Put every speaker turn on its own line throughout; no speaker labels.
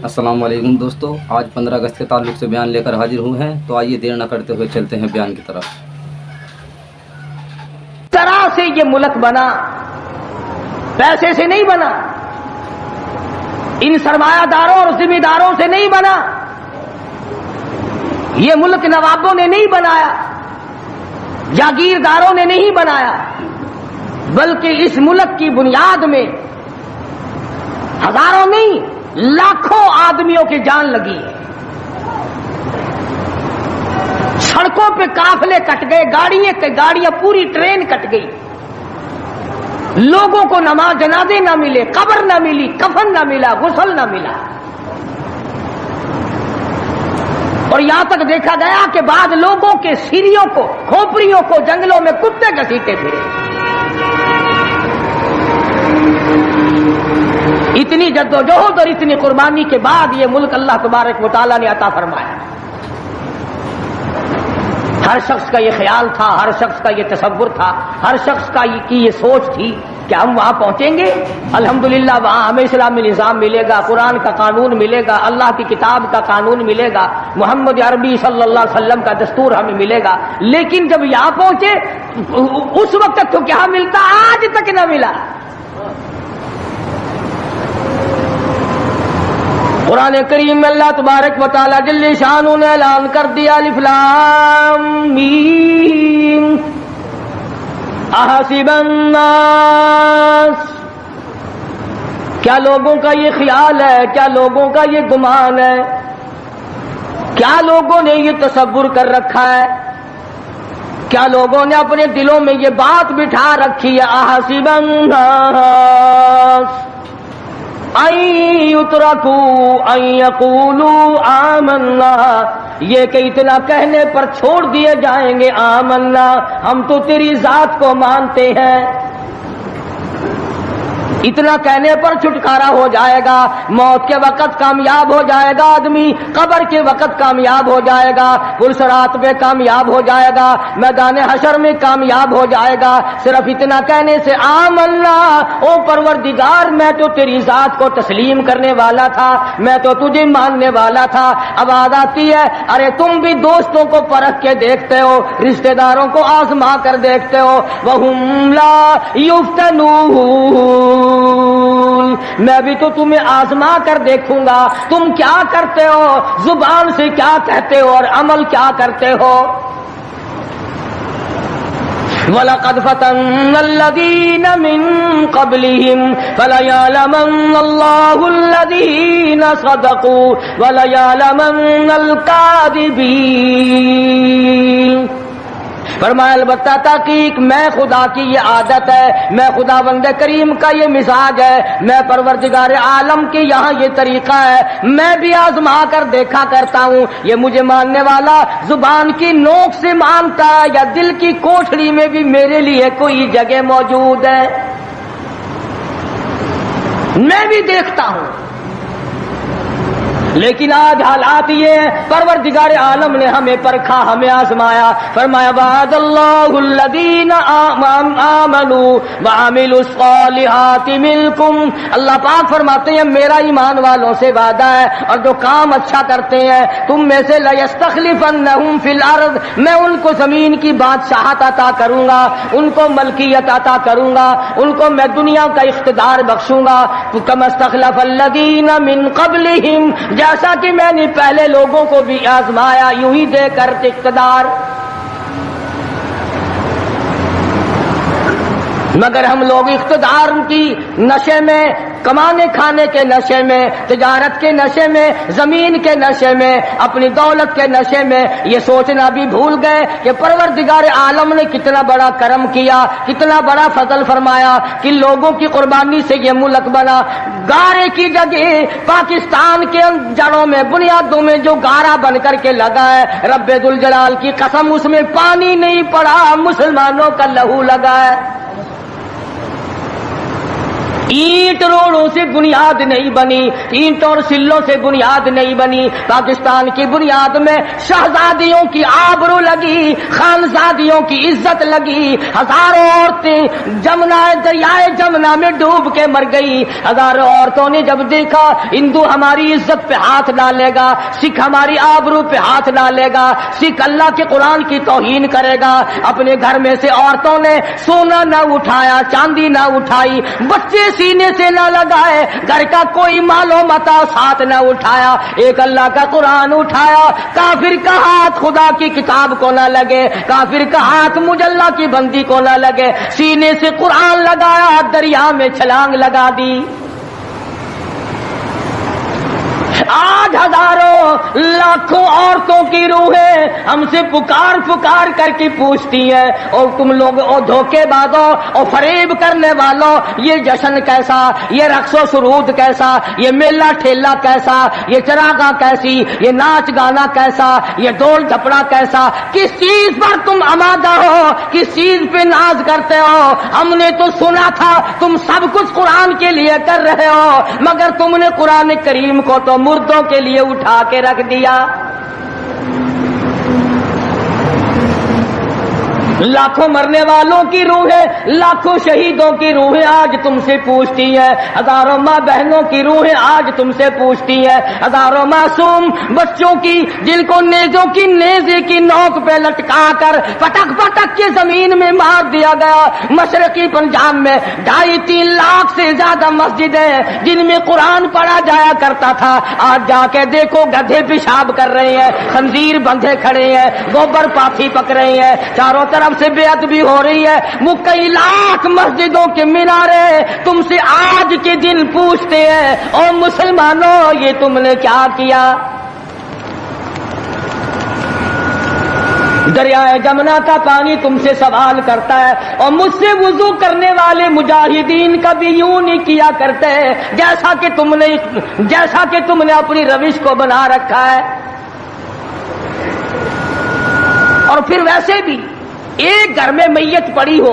السلام علیکم دوستو، آج 15 اگست کے تعلق سے بیان لے کر حاضر ہوئے ہیں، تو آئیے دیر نہ کرتے ہوئے چلتے ہیں بیان کی طرف۔
طرح سے یہ ملک بنا، پیسے سے نہیں بنا، ان سرمایہ داروں اور ذمہ داروں سے نہیں بنا، یہ ملک نوابوں نے نہیں بنایا، جاگیرداروں نے نہیں بنایا، بلکہ اس ملک کی بنیاد میں ہزاروں نہیں لاکھوں آدمیوں کی جان لگی ہے۔ سڑکوں پہ قافلے کٹ گئے، گاڑیاں پوری ٹرین کٹ گئی، لوگوں کو نماز جنازے نہ ملے، قبر نہ ملی، کفن نہ ملا، غسل نہ ملا، اور یہاں تک دیکھا گیا کہ بعض لوگوں کے سیریوں کو، کھوپڑیوں کو جنگلوں میں کتے گھسیٹے پھرے۔ اتنی جدوجہد اور اتنی قربانی کے بعد یہ ملک اللہ تبارک و تعالیٰ نے عطا فرمایا۔ ہر شخص کا یہ خیال تھا، ہر شخص کا یہ تصور تھا، ہر شخص کی یہ سوچ تھی کہ ہم وہاں پہنچیں گے، الحمدللہ وہاں ہمیں اسلامی نظام ملے گا، قرآن کا قانون ملے گا، اللہ کی کتاب کا قانون ملے گا، محمد عربی صلی اللہ علیہ وسلم کا دستور ہمیں ملے گا۔ لیکن جب یہاں پہنچے اس وقت تو کیا ملتا، آج تک نہ ملا۔ قرآن کریم میں اللہ تبارک و تعالی جل شانہ نے اعلان کر دیا، الف لام میم احسب الناس، کیا لوگوں کا یہ خیال ہے، کیا لوگوں کا یہ گمان ہے، کیا لوگوں نے یہ تصور کر رکھا ہے، کیا لوگوں نے اپنے دلوں میں یہ بات بٹھا رکھی ہے، احسب الناس ان یترکوا ان یقولوا آمنا، یہ کہ اتنا کہنے پر چھوڑ دیے جائیں گے آمنا، ہم تو تیری ذات کو مانتے ہیں۔ اتنا کہنے پر چھٹکارا ہو جائے گا، موت کے وقت کامیاب ہو جائے گا آدمی، قبر کے وقت کامیاب ہو جائے گا، پلسرات میں کامیاب ہو جائے گا، میدان حشر میں کامیاب ہو جائے گا، صرف اتنا کہنے سے آمنا، او پروردگار میں تو تیری ذات کو تسلیم کرنے والا تھا، میں تو تجھے ماننے والا تھا۔ اب بات آتی ہے، ارے تم بھی دوستوں کو پرکھ کے دیکھتے ہو، رشتہ داروں کو آزما کر دیکھتے ہو، وَهُمْ لَا يُفْتَنُونَ، میں بھی تو تمہیں آزما کر دیکھوں گا، تم کیا کرتے ہو، زبان سے کیا کہتے ہو اور عمل کیا کرتے ہو۔ وَلَقَدْ فَتَنَّا الَّذِينَ مِن قَبْلِهِمْ فَلَيَعْلَمَنَّ اللَّهُ الَّذِينَ صَدَقُوا وَلَيَعْلَمَنَّ الْكَاذِبِينَ۔ فرمایا البتہ تحقیق میں خدا کی یہ عادت ہے، میں خدا بند کریم کا یہ مزاج ہے، میں پروردگار عالم کے یہاں یہ طریقہ ہے، میں بھی آزما کر دیکھا کرتا ہوں، یہ مجھے ماننے والا زبان کی نوک سے مانتا ہے یا دل کی کوٹھڑی میں بھی میرے لیے کوئی جگہ موجود ہے، میں بھی دیکھتا ہوں۔ لیکن آج حالات یہ ہیں، پروردگار عالم نے ہمیں پرکھا، ہمیں آزمایا، فرمایا وعد اللہ الذین آمنوا وعملوا الصالحات منکم، اللہ پاک فرماتے ہیں میرا ایمان والوں سے وعدہ ہے اور جو کام اچھا کرتے ہیں تم میں سے، لیستخلفنہم فی الارض، میں ان کو زمین کی بادشاہت عطا کروں گا، ان کو ملکیت عطا کروں گا، ان کو میں دنیا کا اقتدار بخشوں گا، کما استخلف الذین من قبلہم، جیسا کہ میں نے پہلے لوگوں کو بھی آزمایا، یوں ہی دے کر اقتدار۔ مگر ہم لوگ اقتدار کی نشے میں، کمانے کھانے کے نشے میں، تجارت کے نشے میں، زمین کے نشے میں، اپنی دولت کے نشے میں یہ سوچنا بھی بھول گئے کہ پروردگار عالم نے کتنا بڑا کرم کیا، کتنا بڑا فضل فرمایا کہ لوگوں کی قربانی سے یہ ملک بنا۔ گارے کی جگہ پاکستان کے جڑوں میں، بنیادوں میں جو گارا بن کر کے لگا ہے، رب ذوالجلال کی قسم اس میں پانی نہیں پڑا، مسلمانوں کا لہو لگا ہے۔ اینٹ روڑوں سے بنیاد نہیں بنی، اینٹ اور سلوں سے بنیاد نہیں بنی۔ پاکستان کی بنیاد میں شہزادیوں کی آبرو لگی، خانزادیوں کی عزت لگی، ہزاروں عورتیں دریائے جمنا میں ڈوب کے مر گئی۔ ہزاروں عورتوں نے جب دیکھا ہندو ہماری عزت پہ ہاتھ ڈالے گا، سکھ ہماری آبرو پہ ہاتھ ڈالے گا، سکھ اللہ کے قرآن کی توہین کرے گا، اپنے گھر میں سے عورتوں نے سونا نہ اٹھایا، چاندی نہ اٹھائی، بچے سینے سے نہ لگائے، گھر کا کوئی مال و متاع ساتھ نہ اٹھایا، ایک اللہ کا قرآن اٹھایا۔ کافر کا ہاتھ خدا کی کتاب کو نہ لگے، کافر کا ہاتھ مجھ اللہ کی بندی کو نہ لگے، سینے سے قرآن لگایا، دریا میں چھلانگ لگا دی۔ آج ہزاروں لاکھوں عورتوں کی روحیں ہم سے پکار پکار کر کے پوچھتی ہیں، اور تم لوگ اور دھوکے بازوں اور فریب کرنے والوں، یہ جشن کیسا، یہ رقص و سرود کیسا، یہ میلہ ٹھیلا کیسا، یہ چراغاں کیسی، یہ ناچ گانا کیسا، یہ ڈول ڈھپڑا کیسا، کس چیز پر تم آمادہ ہو، کس چیز پہ ناز کرتے ہو؟ ہم نے تو سنا تھا تم سب کچھ قرآن کے لیے کر رہے ہو، مگر تم نے قرآن کریم کو تو مردوں کے لیے اٹھا کے رکھ دیا۔ لاکھوں مرنے والوں کی روحیں، لاکھوں شہیدوں کی روحیں آج تم سے پوچھتی ہیں، ہزاروں ماں بہنوں کی روحیں آج تم سے پوچھتی ہیں، ہزاروں معصوم بچوں کی جن کو نیزوں کی نیزے کی نوک پہ لٹکا کر پٹک پٹک کے زمین میں مار دیا گیا۔ مشرقی پنجاب میں 2.5-3 لاکھ سے زیادہ مسجدیں جن میں قرآن پڑھا جایا کرتا تھا، آج جا کے دیکھو گدھے پیشاب کر رہے ہیں، خنزیر بندھے کھڑے ہیں، گوبر پاتھی پک رہے ہیں، چاروں طرف سے بے ادبی ہو رہی ہے۔ وہ کئی لاکھ مسجدوں کے مینارے تم سے آج کے دن پوچھتے ہیں، اور مسلمانوں یہ تم نے کیا کیا؟ دریائے جمنا کا پانی تم سے سوال کرتا ہے، اور مجھ سے وضو کرنے والے مجاہدین کبھی یوں نہیں کیا کرتے جیسا کہ تم نے اپنی روش کو بنا رکھا ہے۔ اور پھر ویسے بھی ایک گھر میں میت پڑی ہو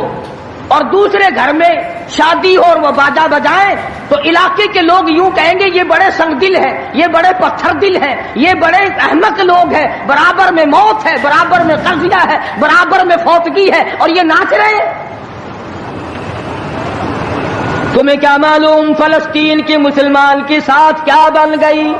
اور دوسرے گھر میں شادی ہو اور وہ باجا بجائیں تو علاقے کے لوگ یوں کہیں گے یہ بڑے سنگ دل ہیں، یہ بڑے پتھر دل ہیں، یہ بڑے احمق لوگ ہیں، برابر میں موت ہے، برابر میں قرضیہ ہے، برابر میں فوتگی ہے، اور یہ ناچ رہے ہیں۔ تمہیں کیا معلوم فلسطین کے مسلمان کے ساتھ کیا بن گئی؟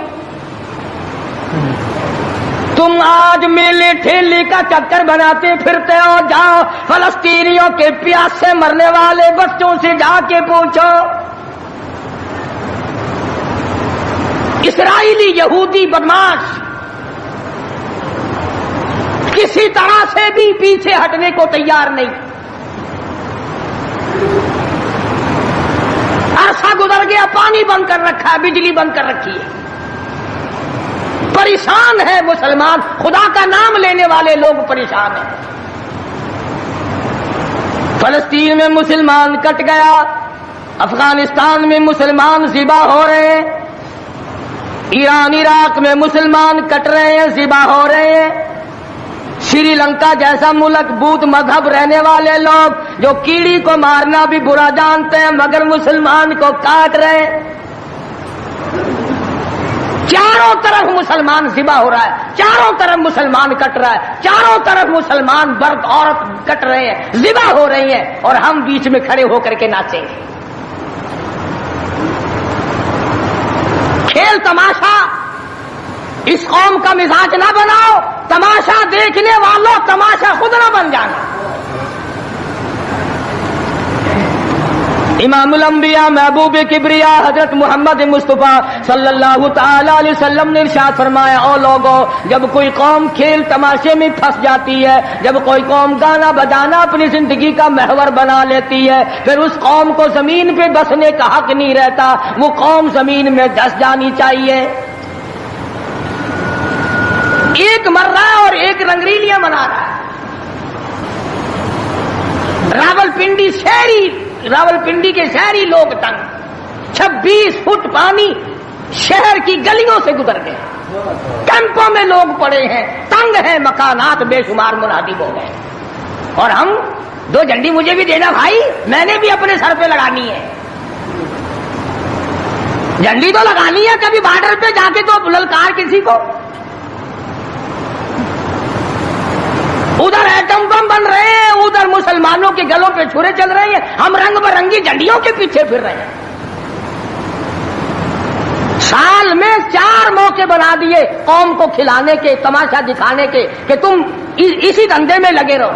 تم آج میلے ٹھیلے کا چکر بناتے پھرتے ہو، جاؤ فلسطینیوں کے پیاس سے مرنے والے بچوں سے جا کے پوچھو۔ اسرائیلی یہودی بدماش کسی طرح سے بھی پیچھے ہٹنے کو تیار نہیں۔ عرصہ گزر گیا، پانی بند کر رکھا ہے، بجلی بند کر رکھی ہے، پریشان ہے مسلمان، خدا کا نام لینے والے لوگ پریشان ہیں۔ فلسطین میں مسلمان کٹ گیا، افغانستان میں مسلمان ذبح ہو رہے ہیں، ایران عراق میں مسلمان کٹ رہے ہیں، ذبح ہو رہے ہیں، سری لنکا جیسا ملک بدھ مذہب رہنے والے لوگ جو کیڑی کو مارنا بھی برا جانتے ہیں مگر مسلمان کو کاٹ رہے ہیں۔ چاروں طرف مسلمان ذبح ہو رہا ہے، چاروں طرف مسلمان کٹ رہا ہے، چاروں طرف مسلمان مرد عورت کٹ رہے ہیں، ذبح ہو رہی ہیں، اور ہم بیچ میں کھڑے ہو کر کے ناچیں گے۔ کھیل تماشا اس قوم کا مزاج نہ بناؤ، تماشا دیکھنے والوں تماشا خود نہ بن جانا۔ امام الانبیاء محبوب کبریا حضرت محمد مصطفیٰ صلی اللہ تعالی علیہ وسلم نے ارشاد فرمایا، او لوگوں، جب کوئی قوم کھیل تماشے میں پھنس جاتی ہے، جب کوئی قوم گانا بجانا اپنی زندگی کا محور بنا لیتی ہے، پھر اس قوم کو زمین پہ بسنے کا حق نہیں رہتا، وہ قوم زمین میں دس جانی چاہیے۔ ایک مر رہا ہے اور ایک رنگریلیاں منا رہا ہے۔ راولپنڈی کے شہری لوگ تنگ، 26 فٹ پانی شہر کی گلیوں سے گزر گئے، کیمپوں میں لوگ پڑے ہیں، تنگ ہیں، مکانات بے شمار منہدم ہو گئے، اور ہم 2 جھنڈی مجھے بھی دینا بھائی، میں نے بھی اپنے سر پہ لگانی ہے۔ جھنڈی تو لگانی ہے کبھی بارڈر پہ جا کے تو للکار کسی کو. ادھر ایٹم بم بن رہے ہیں, ادھر مسلمانوں کے گلوں پہ چھرے چل رہے ہیں, ہم رنگ برنگی جھنڈیوں کے پیچھے پھر رہے ہیں. سال میں 4 موقع بنا دیے قوم کو کھلانے کے, تماشا دکھانے کے کہ تم اسی دھندے میں لگے رہو.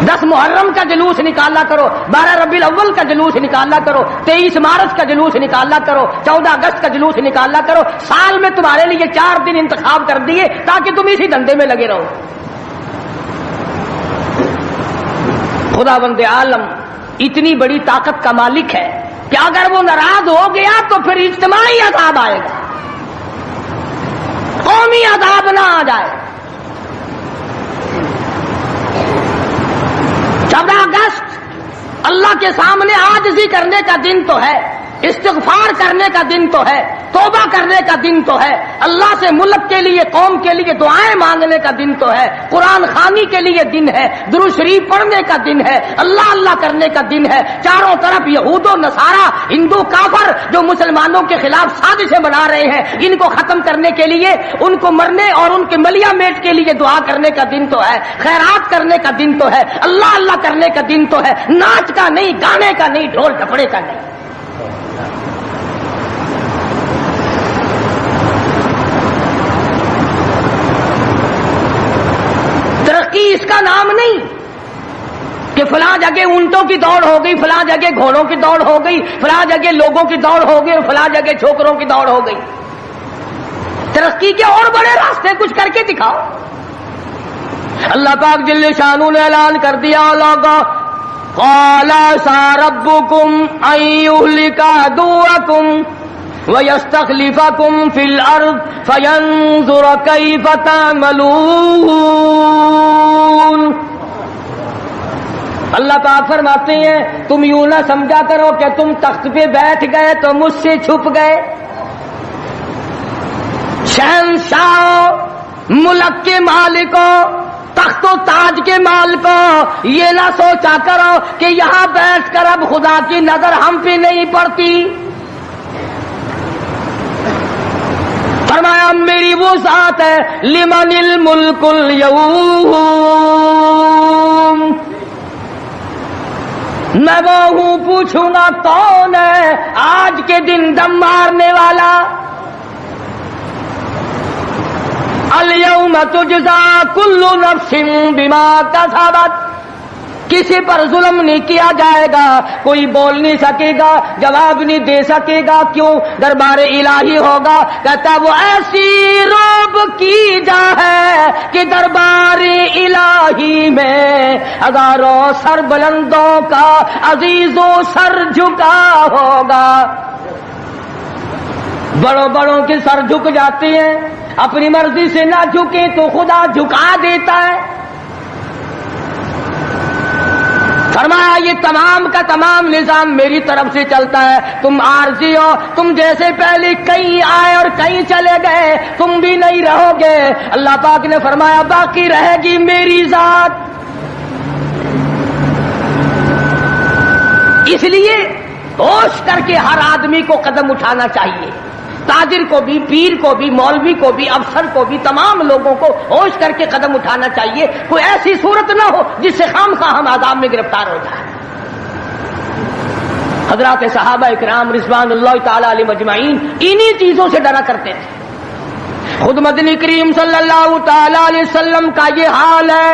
10 محرم کا جلوس نکالا کرو, 12 ربیع الاول کا جلوس نکالا کرو, 23 مارچ کا جلوس نکالا کرو, 14 اگست کا جلوس نکالا کرو. سال میں تمہارے لیے 4 دن انتخاب کر دیے تاکہ تم اسی دھندے میں لگے رہو. خدا بند عالم اتنی بڑی طاقت کا مالک ہے کہ اگر وہ ناراض ہو گیا تو پھر اجتماعی عذاب آئے گا, قومی عذاب نہ آ جائے. 14 اگست اللہ کے سامنے عاجزی کرنے کا دن تو ہے, استغفار کرنے کا دن تو ہے, توبہ کرنے کا دن تو ہے, اللہ سے ملک کے لیے, قوم کے لیے دعائیں مانگنے کا دن تو ہے, قرآن خوانی کے لیے دن ہے, درود شریف پڑھنے کا دن ہے, اللہ اللہ کرنے کا دن ہے. چاروں طرف یہود و نصارا, ہندو کافر جو مسلمانوں کے خلاف سازشیں بنا رہے ہیں, ان کو ختم کرنے کے لیے, ان کو مرنے اور ان کے ملیا میٹ کے لیے دعا کرنے کا دن تو ہے, خیرات کرنے کا دن تو ہے, اللہ اللہ کرنے کا دن تو ہے. ناچ کا نہیں, گانے کا نہیں, ڈھول ڈپڑے کا نہیں. ترقی اس کا نام نہیں کہ فلاں جگہ اونٹوں کی دوڑ ہو گئی, فلاں جگہ گھوڑوں کی دوڑ ہو گئی, فلاں جگہ لوگوں کی دوڑ ہو گئی, فلاں جگہ چھوکروں کی دوڑ ہو گئی. ترقی کے اور بڑے راستے کچھ کر کے دکھاؤ. اللہ پاک جل شانہ نے اعلان کر دیا, لوگوں قال ساربکم ان یہلک عدوکم وَيَسْتَخْلِفَكُمْ فِي الْأَرْضِ فَيَنْظُرَ كَيْفَ تَعْمَلُونَ. اللہ پاک فرماتے ہیں تم یوں نہ سمجھا کرو کہ تم تخت پہ بیٹھ گئے تو مجھ سے چھپ گئے. شہنشاہ, ملک کے مالکوں, تخت و تاج کے مالکوں, یہ نہ سوچا کرو کہ یہاں بیٹھ کر اب خدا کی نظر ہم پہ نہیں پڑتی. فرمایا میری وہ ذات ہے لمن الملک اليوم, میں وہ ہوں پوچھوں گا کون ہے آج کے دن دم مارنے والا. اليوم تجزا كل نفس بما کسبت, کسی پر ظلم نہیں کیا جائے گا, کوئی بول نہیں سکے گا, جواب نہیں دے سکے گا. کیوں؟ دربار الہی ہوگا. کہتا وہ ایسی روب کی جا ہے کہ دربار الہی میں ہزاروں سر بلندوں کا عزیزوں سر جھکا ہوگا. بڑوں بڑوں کے سر جھک جاتے ہیں, اپنی مرضی سے نہ جھکے تو خدا جھکا دیتا ہے. فرمایا یہ تمام کا تمام نظام میری طرف سے چلتا ہے. تم عارضی ہو, تم جیسے پہلے کہیں آئے اور کہیں چلے گئے, تم بھی نہیں رہو گے. اللہ پاک نے فرمایا باقی رہے گی میری ذات. اس لیے ہوش کر کے ہر آدمی کو قدم اٹھانا چاہیے, تاجر کو بھی, پیر کو بھی, مولوی کو بھی, افسر کو بھی, تمام لوگوں کو ہوش کر کے قدم اٹھانا چاہیے. کوئی ایسی صورت نہ ہو جس سے خامخواہ ہم عذاب میں گرفتار ہو جائیں. حضرات صحابہ اکرام رضوان اللہ تعالی علیہم اجمعین انہی چیزوں سے ڈرا کرتے تھے. خود مدنی کریم صلی اللہ تعالی علیہ وسلم کا یہ حال ہے.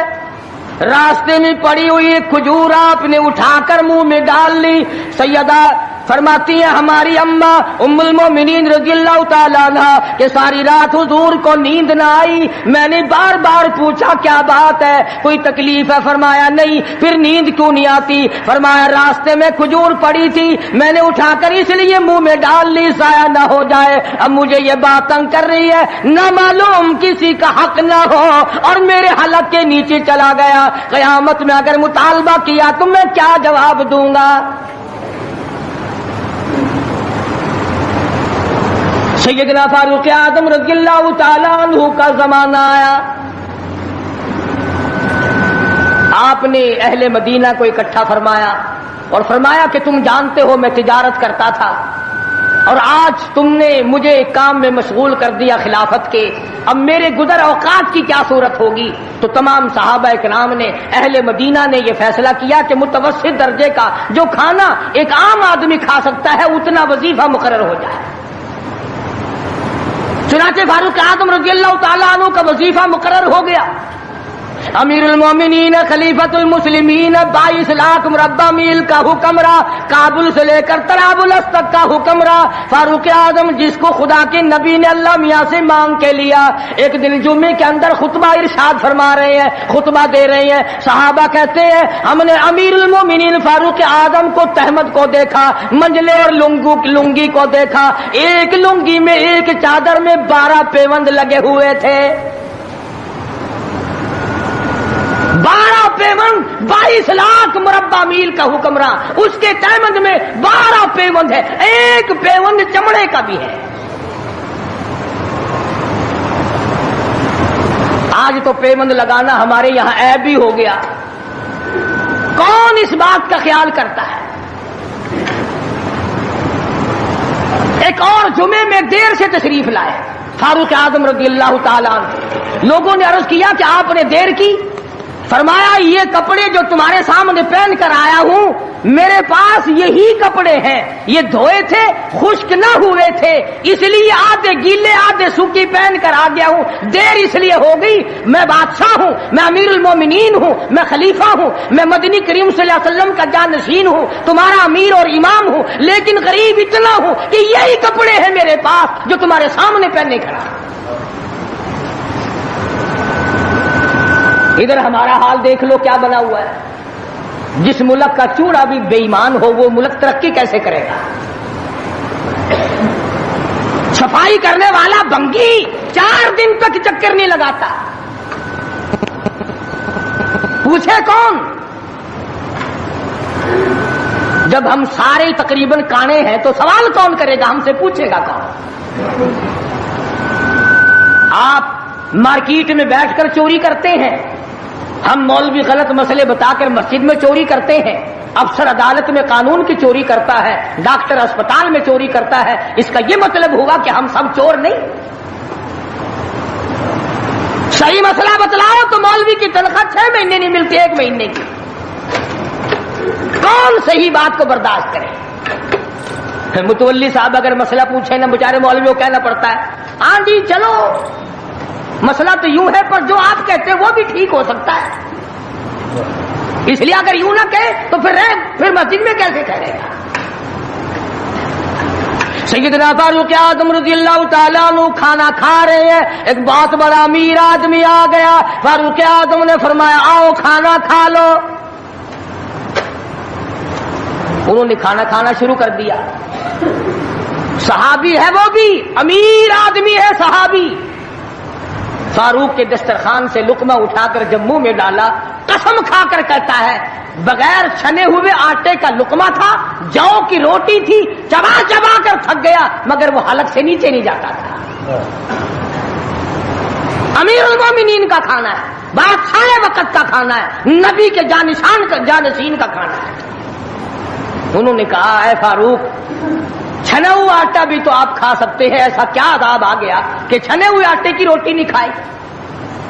راستے میں پڑی ہوئی کھجور آپ نے اٹھا کر منہ میں ڈال لی. سیدہ فرماتی ہیں ہماری اماں ام المومنین رضی اللہ تعالیٰ عنہ کہ ساری رات حضور کو نیند نہ آئی. میں نے بار بار پوچھا کیا بات ہے, کوئی تکلیف ہے؟ فرمایا نہیں. پھر نیند کیوں نہیں آتی؟ فرمایا راستے میں کھجور پڑی تھی, میں نے اٹھا کر اس لیے منہ میں ڈال لی ضائع نہ ہو جائے. اب مجھے یہ بات تنگ کر رہی ہے, نہ معلوم کسی کا حق نہ ہو اور میرے حلق کے نیچے چلا گیا. قیامت میں اگر مطالبہ کیا تو میں کیا جواب دوں گا؟ سیدنا فاروق اعظم رضی اللہ تعالیٰ عنہ کا زمانہ آیا. آپ نے اہل مدینہ کو اکٹھا فرمایا اور فرمایا کہ تم جانتے ہو میں تجارت کرتا تھا, اور آج تم نے مجھے ایک کام میں مشغول کر دیا خلافت کے، اب میرے گزر اوقات کی کیا صورت ہوگی؟ تو تمام صحابہ کرام نے، اہل مدینہ نے یہ فیصلہ کیا کہ متوسط درجے کا جو کھانا ایک عام آدمی کھا سکتا ہے اتنا وظیفہ مقرر ہو جائے۔ چنانچہ فاروق اعظم رضی اللہ تعالیٰ عنہ کا وظیفہ مقرر ہو گیا۔ امیر المومنین خلیفۃ المسلمین 22 لاکھ مربع میل کا حکمراں، کابل سے لے کر طرابلس تک کا حکمراں، فاروق اعظم جس کو خدا کے نبی نے اللہ میاں سے مانگ کے لیا۔ ایک دن جمعے کے اندر خطبہ ارشاد فرما رہے ہیں، خطبہ دے رہے ہیں، صحابہ کہتے ہیں ہم نے امیر المومنین فاروق اعظم کو تہمت کو دیکھا، منجلے اور لنگی کو دیکھا، ایک لنگی میں ایک چادر میں 12 پیوند لگے ہوئے تھے، 12 پیوند، 22 لاکھ مربع میل کا حکمراں، اس کے تہمند میں 12 پیوند ہے، ایک پیوند چمڑے کا بھی ہے۔ آج تو پیوند لگانا ہمارے یہاں عیب بھی ہو گیا، کون اس بات کا خیال کرتا ہے؟ ایک اور جمعے میں دیر سے تشریف لائے فاروق اعظم رضی اللہ تعالیٰ عنہ، لوگوں نے عرض کیا کہ آپ نے دیر کی، فرمایا یہ کپڑے جو تمہارے سامنے پہن کر آیا ہوں میرے پاس یہی کپڑے ہیں، یہ دھوئے تھے خشک نہ ہوئے تھے، اس لیے آدھے گیلے آدھے سوکھی پہن کر آ گیا ہوں، دیر اس لیے ہو گئی، میں بادشاہ ہوں، میں امیر المومنین ہوں، میں خلیفہ ہوں، میں مدنی کریم صلی اللہ علیہ وسلم کا جانشین ہوں، تمہارا امیر اور امام ہوں، لیکن غریب اتنا ہوں کہ یہی کپڑے ہیں میرے پاس جو تمہارے سامنے پہننے کھڑا۔ ادھر ہمارا حال دیکھ لو کیا بنا ہوا ہے، جس ملک کا چوڑا بھی بے ایمان ہو وہ ملک ترقی کیسے کرے گا؟ صفائی کرنے والا بنگی 4 دن تک چکر نہیں لگاتا، پوچھے کون؟ جب ہم سارے تقریباً کانے ہیں تو سوال کون کرے گا؟ ہم سے پوچھے گا کون؟ آپ مارکیٹ میں بیٹھ کر چوری کرتے ہیں، ہم مولوی غلط مسئلے بتا کر مسجد میں چوری کرتے ہیں، افسر عدالت میں قانون کی چوری کرتا ہے، ڈاکٹر اسپتال میں چوری کرتا ہے، اس کا یہ مطلب ہوگا کہ ہم سب چور نہیں؟ صحیح مسئلہ بتلاؤ تو مولوی کی تنخواہ 6 مہینے نہیں ملتی، 1 مہینے کی، کون صحیح بات کو برداشت کرے؟ متولی صاحب اگر مسئلہ پوچھے نا بیچارے مولوی کو کہنا پڑتا ہے ہاں جی چلو مسئلہ تو یوں ہے پر جو آپ کہتے ہیں وہ بھی ٹھیک ہو سکتا ہے، اس لیے اگر یوں نہ کہے تو پھر مسجد میں کیسے کہے گا؟ سیدنا فاروق اعظم رضی اللہ تعالیٰ عنہ کھانا کھا رہے ہیں، ایک بہت بڑا امیر آدمی آ گیا، فاروق اعظم نے فرمایا آؤ کھانا کھا لو، انہوں نے کھانا کھانا شروع کر دیا، صحابی ہے وہ بھی، امیر آدمی ہے صحابی، فاروق کے دسترخوان سے لقمہ اٹھا کر جب منہ میں ڈالا، قسم کھا کر کہتا ہے بغیر چھنے ہوئے آٹے کا لقمہ تھا، جو کی روٹی تھی، چبا چبا کر تھک گیا مگر وہ حلق سے نیچے نہیں جاتا تھا۔ امیر المومنین کا کھانا ہے، بادشاہ وقت کا کھانا ہے، نبی کے جانشین کا کھانا ہے۔ انہوں نے کہا اے فاروق چھنا ہوا آٹا بھی تو آپ کھا سکتے ہیں، ایسا کیا عذاب آ گیا کہ چھنے ہوئے آٹے کی روٹی نہیں کھائی؟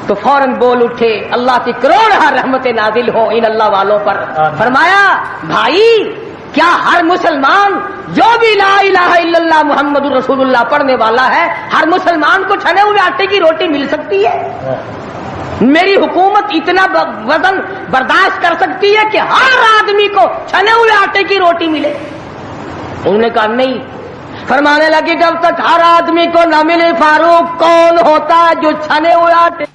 تو فوراً بول اٹھے اللہ کی کروڑ رحمت نازل ہو ان اللہ والوں پر، فرمایا بھائی کیا ہر مسلمان جو بھی لا الہ الا اللہ محمد رسول اللہ پڑھنے والا ہے ہر مسلمان کو چھنے ہوئے آٹے کی روٹی مل سکتی ہے؟ میری حکومت اتنا وزن برداشت کر سکتی ہے کہ ہر آدمی کو چھنے ہوئے آٹے کی روٹی ملے؟ انہوں نے کہا نہیں، فرمانے لگے جب تک ہر آدمی کو نہ ملے فاروق کون ہوتا ہے جو چھنے ہوئے آٹے؟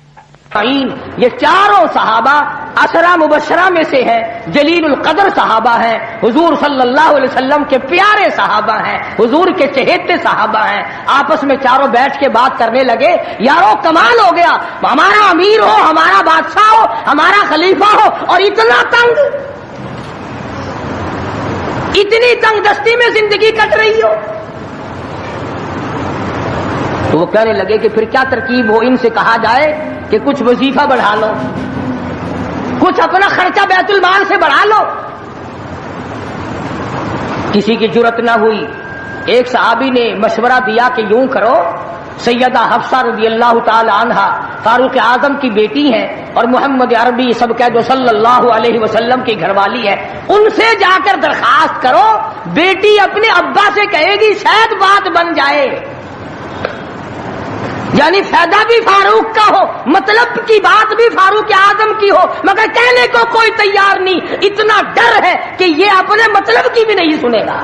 یہ چاروں صحابہ عشرہ مبشرہ میں سے ہیں، جلیل القدر صحابہ ہیں، حضور صلی اللہ علیہ وسلم کے پیارے صحابہ ہیں، حضور کے چہیتے صحابہ ہیں، آپس میں چاروں بیٹھ کے بات کرنے لگے یارو کمال ہو گیا، ہمارا امیر ہو، ہمارا بادشاہ ہو، ہمارا خلیفہ ہو اور اتنا تنگ، اتنی تنگ دستی میں زندگی کٹ رہی ہو۔ تو وہ کہنے لگے کہ پھر کیا ترکیب ہو، ان سے کہا جائے کہ کچھ وظیفہ بڑھا لو، کچھ اپنا خرچہ بیت المال سے بڑھا لو۔ کسی کی جرت نہ ہوئی، ایک صحابی نے مشورہ دیا کہ یوں کرو، سیدہ حفصہ رضی اللہ تعالی عنہا فاروق اعظم کی بیٹی ہیں اور محمد عربی سب کہہ دو صلی اللہ علیہ وسلم کی گھر والی ہے، ان سے جا کر درخواست کرو، بیٹی اپنے ابا سے کہے گی شاید بات بن جائے، یعنی فائدہ بھی فاروق کا ہو، مطلب کی بات بھی فاروق اعظم کی ہو، مگر کہنے کو کوئی تیار نہیں، اتنا ڈر ہے کہ یہ اپنے مطلب کی بھی نہیں سنے گا۔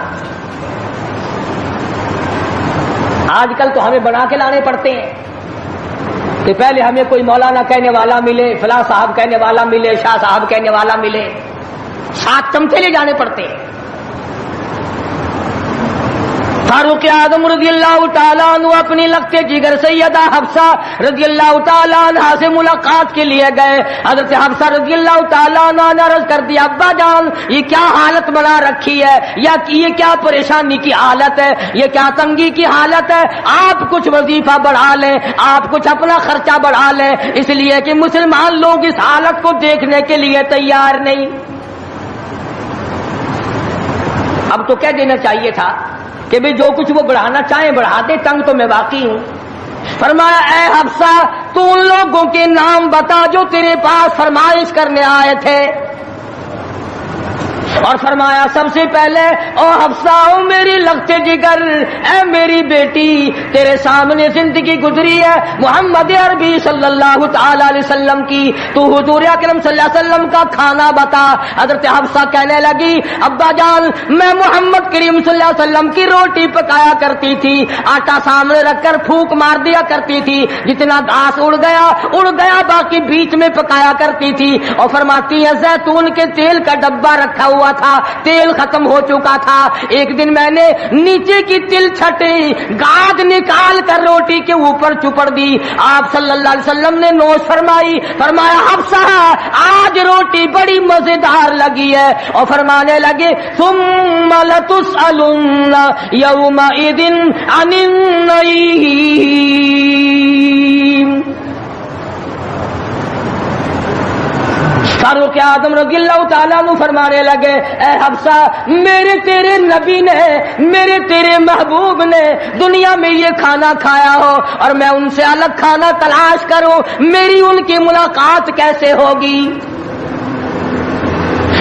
آج کل تو ہمیں بنا کے لانے پڑتے ہیں کہ پہلے ہمیں کوئی مولانا کہنے والا ملے، فلاں صاحب کہنے والا ملے، شاہ صاحب کہنے والا ملے، 7 چمچے لے جانے پڑتے ہیں۔ فاروق اعظم رضی اللہ تعالیٰ عنہ اپنی لگتے جگر سیدہ حفصہ رضی اللہ تعالیٰ عنہ سے ملاقات کے لیے گئے۔ حضرت حفصہ رضی اللہ تعالیٰ عنہ نے عرض کر دیا ابا جان یہ کیا حالت بنا رکھی ہے، یا یہ کیا پریشانی کی حالت ہے، یہ کیا تنگی کی حالت ہے، آپ کچھ وظیفہ بڑھا لیں، آپ کچھ اپنا خرچہ بڑھا لیں، اس لیے کہ مسلمان لوگ اس حالت کو دیکھنے کے لیے تیار نہیں۔ اب تو کہہ دینا چاہیے تھا کہ بھی جو کچھ وہ بڑھانا چاہیں بڑھا دے، تنگ تو میں واقعی ہوں۔ فرمایا اے حفصہ تو ان لوگوں کے نام بتا جو تیرے پاس فرمائش کرنے آئے تھے، اور فرمایا سب سے پہلے او حفصہ او میری لگتے جگر، اے میری بیٹی تیرے سامنے زندگی گزری ہے محمد عربی صلی اللہ تعالی علیہ وسلم کی، تو حضور اکرم صلی اللہ علیہ وسلم کا کھانا بتا۔ حضرت حفصہ کہنے لگی ابا جان میں محمد کریم صلی اللہ علیہ وسلم کی روٹی پکایا کرتی تھی، آٹا سامنے رکھ کر پھونک مار دیا کرتی تھی، جتنا گھاس اڑ گیا باقی بیچ میں پکایا کرتی تھی، اور فرماتی ہے زیتون کے تیل کا ڈبہ رکھا ہوا تھا، تیل ختم ہو چکا تھا، ایک دن میں نے نیچے کی تل چھٹی گاد نکال کر روٹی کے اوپر چپڑ دی، آپ صلی اللہ علیہ وسلم نے نوش فرمائی، فرمایا حفصہ آج روٹی بڑی مزیدار لگی ہے، اور فرمانے لگے ثم لتسألن یومئذ عن النعیم۔ فاروق اعظم رضی اللہ تعالیٰ عنہ فرمانے لگے اے حفصہ میرے تیرے نبی نے، میرے تیرے محبوب نے دنیا میں یہ کھانا کھایا ہو اور میں ان سے الگ کھانا تلاش کروں، میری ان کی ملاقات کیسے ہوگی؟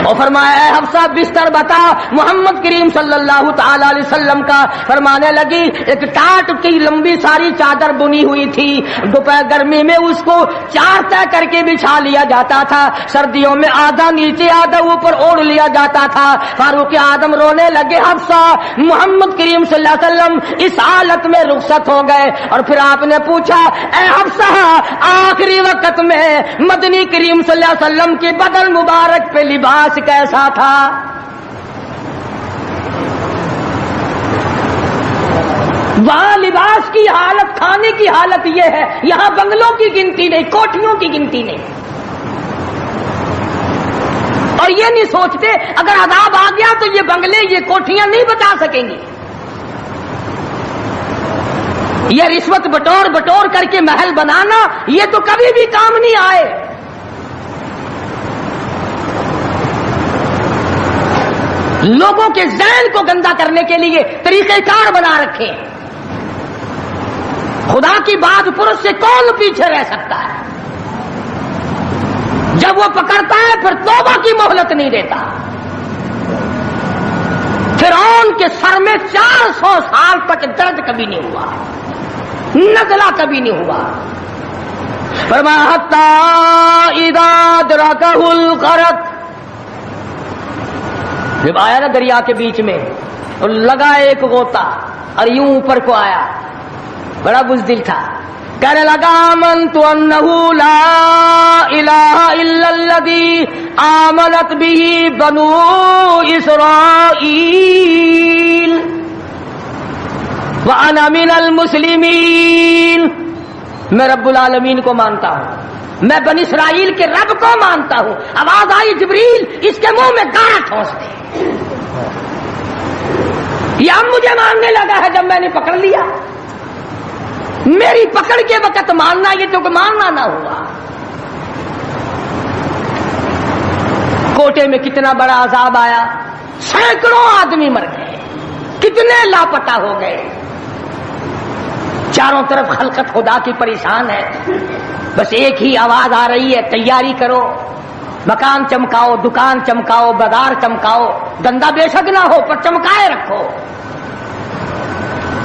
اور فرمایا اے حفصہ بستر بتا محمد کریم صلی اللہ تعالی علیہ وسلم کا۔ فرمانے لگی ایک ٹاٹ کی لمبی ساری چادر بنی ہوئی تھی، دوپہر گرمی میں اس کو 4 طے کر کے بچھا لیا جاتا تھا، سردیوں میں آدھا نیچے آدھا اوپر اوڑھ لیا جاتا تھا۔ فاروق اعظم رونے لگے حفصہ محمد کریم صلی اللہ علیہ وسلم اس حالت میں رخصت ہو گئے، اور پھر آپ نے پوچھا اے حفصہ آخری وقت میں مدنی کریم صلی اللہ علیہ وسلم کے بدن مبارک پہ لباس کیسا تھا؟ وہاں لباس کی حالت، کھانے کی حالت یہ ہے، یہاں بنگلوں کی گنتی نہیں، کوٹھیوں کی گنتی نہیں، اور یہ نہیں سوچتے اگر عذاب آ گیا تو یہ بنگلے یہ کوٹھیاں نہیں بچا سکیں گی، یہ رشوت بٹور کر کے محل بنانا یہ تو کبھی بھی کام نہیں آئے۔ لوگوں کے ذہن کو گندا کرنے کے لیے طریقہ کار بنا رکھے ہیں۔ خدا کی بات پرس سے کون پیچھے رہ سکتا ہے؟ جب وہ پکڑتا ہے پھر توبہ کی مہلت نہیں دیتا۔ فرعون کے سر میں 400 سال تک درد کبھی نہیں ہوا، نزلہ کبھی نہیں ہوا۔ فرمایا حتی اذا ادرکہ الغرق، جب آیا نا دریا کے بیچ میں اور لگا ایک غوطہ اور یوں اوپر کو آیا، بڑا بزدل تھا، کہنے لگا آمنت انہ لا الہ الا الذی آمنت بہ بنو اسرائیل وانا من المسلمین، میں رب العالمین کو مانتا ہوں، میں بنی اسرائیل کے رب کو مانتا ہوں۔ آواز آئی جبریل اس کے منہ میں گانا ٹھونس دے، یہ اب مجھے ماننے لگا ہے جب میں نے پکڑ لیا، میری پکڑ کے وقت ماننا یہ تو ماننا نہ ہوا۔ کوٹے میں کتنا بڑا عذاب آیا، سینکڑوں آدمی مر گئے، کتنے لاپتہ ہو گئے. چاروں طرف خلقت خدا کی پریشان ہے. بس ایک ہی آواز آ رہی ہے, تیاری کرو, مکان چمکاؤ, دکان چمکاؤ, بازار چمکاؤ, دندا بے شک نہ ہو پر چمکائے رکھو.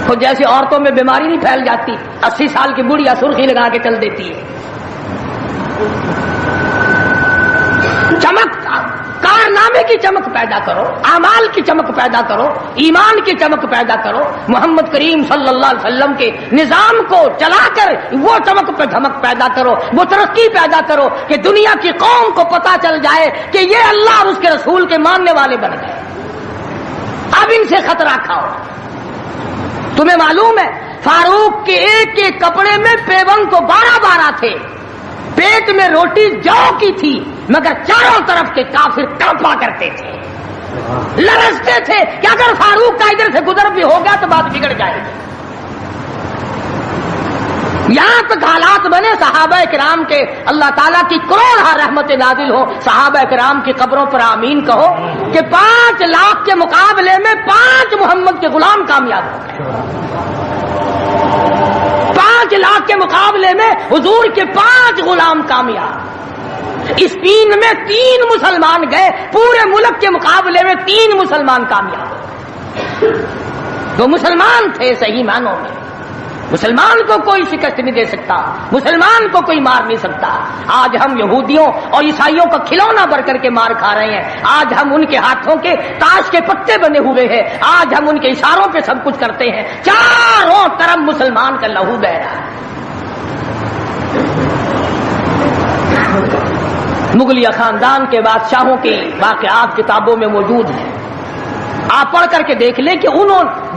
تو جیسے عورتوں میں بیماری نہیں پھیل جاتی, 80 سال کی بڑھیا سرخی لگا کے چل دیتی ہے. چمک, کارنامے کی چمک پیدا کرو, اعمال کی چمک پیدا کرو, ایمان کی چمک پیدا کرو. محمد کریم صلی اللہ علیہ وسلم کے نظام کو چلا کر وہ چمک پہ دھمک پیدا کرو, وہ ترقی پیدا کرو کہ دنیا کی قوم کو پتا چل جائے کہ یہ اللہ اور اس کے رسول کے ماننے والے بن گئے. اب ان سے خطرہ کھاؤ. تمہیں معلوم ہے فاروق کے ایک ایک کپڑے میں پیون تو 12 تھے, پیٹ میں روٹی جو کی تھی, مگر چاروں طرف کے کافر کانپا کرتے تھے, لرزتے تھے کہ اگر فاروق کا ادھر سے گزر بھی ہو گیا تو بات بگڑ جائے گی. یہاں تک حالات بنے صحابہ کرام کے, اللہ تعالیٰ کی کروڑ رحمت نازل ہو, صحابہ کرام کی قبروں پر آمین کہو کہ 5 لاکھ کے مقابلے میں 5 محمد کے غلام کامیاب ہو گئے. 5 لاکھ کے مقابلے میں حضور کے 5 غلام کامیاب. اسپین میں 3 مسلمان گئے, پورے ملک کے مقابلے میں 3 مسلمان کامیاب. وہ مسلمان تھے صحیح معنوں میں. مسلمان کو کوئی شکست نہیں دے سکتا, مسلمان کو کوئی مار نہیں سکتا. آج ہم یہودیوں اور عیسائیوں کا کھلونا بن کر کے مار کھا رہے ہیں. آج ہم ان کے ہاتھوں کے تاش کے پتے بنے ہوئے ہیں. آج ہم ان کے اشاروں پہ سب کچھ کرتے ہیں. چاروں طرف مسلمان کا لہو بہ رہا ہے. مغلیہ خاندان کے بادشاہوں کے واقعات کتابوں میں موجود ہیں. آپ پڑھ کر کے دیکھ لیں کہ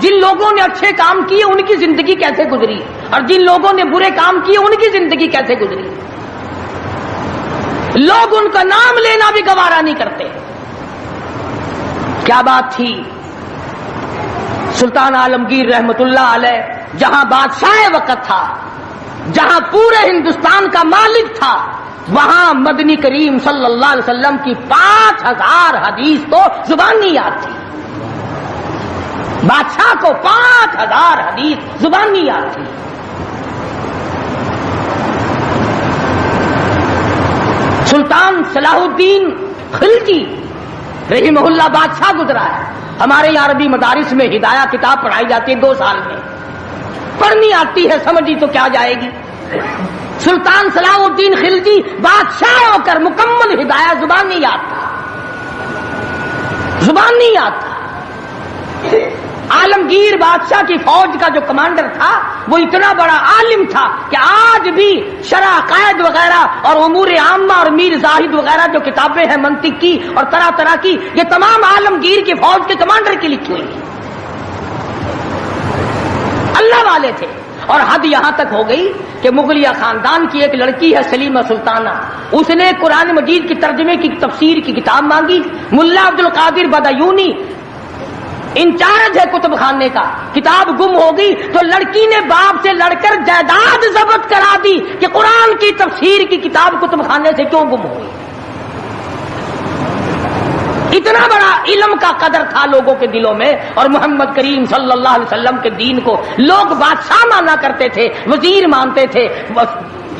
جن لوگوں نے اچھے کام کیے ان کی زندگی کیسے گزری, اور جن لوگوں نے برے کام کیے ان کی زندگی کیسے گزری. لوگ ان کا نام لینا بھی گوارا نہیں کرتے. کیا بات تھی. سلطان عالمگیر رحمت اللہ علیہ جہاں بادشاہ وقت تھا, جہاں پورے ہندوستان کا مالک تھا, وہاں مدنی کریم صلی اللہ علیہ وسلم کی 5000 حدیث تو زبانی یاد تھی. بادشاہ کو 5000 حدیث زبانی یاد تھی. سلطان صلاح الدین خلجی رحمہ اللہ بادشاہ گزرا ہے. ہمارے یہاں عربی مدارس میں ہدایہ کتاب پڑھائی جاتی ہے 2 سال میں. پڑھنی آتی ہے, سمجھی تو کیا جائے گی. سلطان صلاح الدین خلجی بادشاہ ہو کر مکمل ہدایہ زبانی یاد تھا, زبانی یاد تھا. عالمگیر بادشاہ کی فوج کا جو کمانڈر تھا وہ اتنا بڑا عالم تھا کہ آج بھی شرح قائد وغیرہ اور امور عامہ اور میر زاہد وغیرہ جو کتابیں ہیں منطق کی اور طرح طرح کی, یہ تمام عالمگیر کی فوج کے کمانڈر کی لکھی ہوئی ہیں. اللہ والے تھے. اور حد یہاں تک ہو گئی کہ مغلیہ خاندان کی ایک لڑکی ہے سلیمہ سلطانہ, اس نے قرآن مجید کی ترجمے کی تفسیر کی کتاب مانگی. ملا عبد القادر بدایونی انچارج ہے کتب خانے کا, کتاب گم ہو گئی تو لڑکی نے باپ سے لڑ کر جائیداد ضبط کرا دی کہ قرآن کی تفسیر کی کتاب کتب خانے سے کیوں گم ہو گئی. اتنا بڑا علم کا قدر تھا لوگوں کے دلوں میں. اور محمد کریم صلی اللہ علیہ وسلم کے دین کو لوگ بادشاہ مانا کرتے تھے, وزیر مانتے تھے,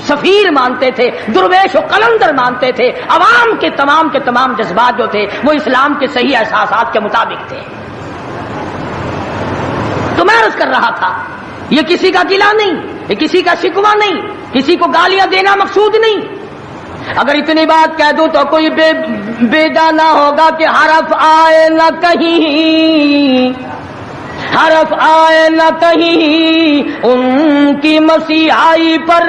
سفیر مانتے تھے, درویش و قلندر مانتے تھے. عوام کے تمام جذبات جو تھے وہ اسلام کے صحیح احساسات کے مطابق تھے. تو میں عرض کر رہا تھا, یہ کسی کا گلہ نہیں, یہ کسی کا شکوہ نہیں, کسی کو گالیاں دینا مقصود نہیں. اگر اتنی بات کہہ دوں تو کوئی بے جانا ہوگا کہ حرف آئے نہ کہیں, حرف آئے نہ کہیں ان کی مسیحائی پر,